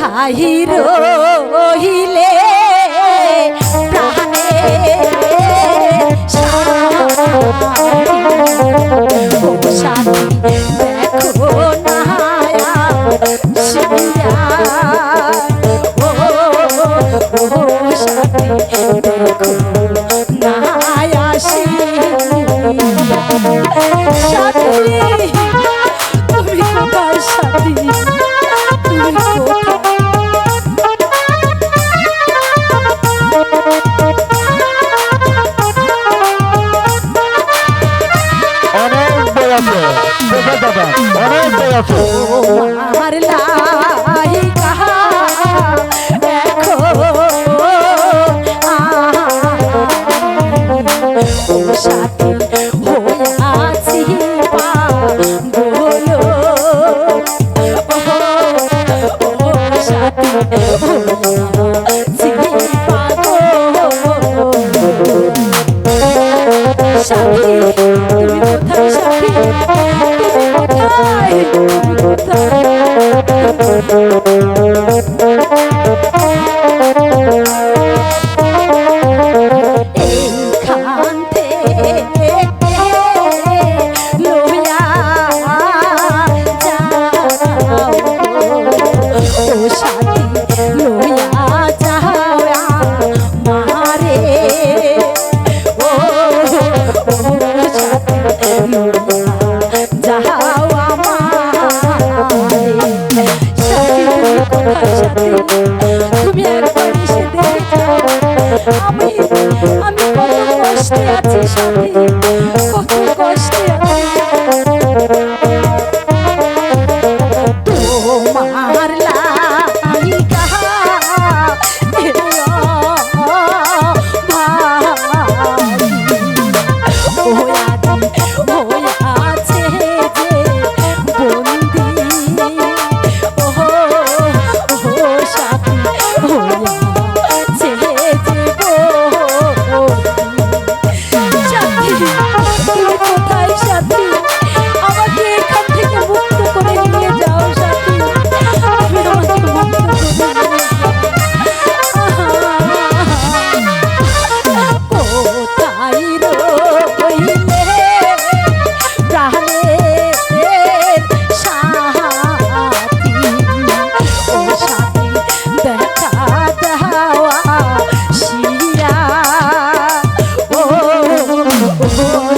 কোথায় রহিলে প্রাণে সাথী দেখো না শিয়া ও সাথী দেখো না সাথী তুমি কোথায় সাথী তুমি কোথায় আমার লাই কাহা দেখো সাথী হইয়াছি পাগল সাথী হইয়াছি পাগল সাথী তুমি কোথায় সাথী এইখান থেকে লইয়া যাও ও সাথী লইয়া যাও মারে ও সাথী যাও তুমি একবার এসে দেখে যাও আমি কত কষ্টে আছি সাথী কত কষ্টে আছি তোমার লাই কাহা আছে যে বন্দি সাথী হইয়াছে যে সাথী তুমি কোথায় সাথী আমাকে এখান থেকে মুক্ত করে নিয়ে যাও সাথী তুমি আমাকে মুক্ত করে কোথায় রইলে প্রাণের সাথী ও সাথী দেখা দেওয়া শিয়া ও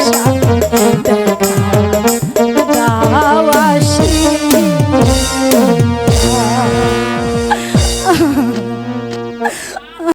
সাথী দেখা দেওয়া শিয়া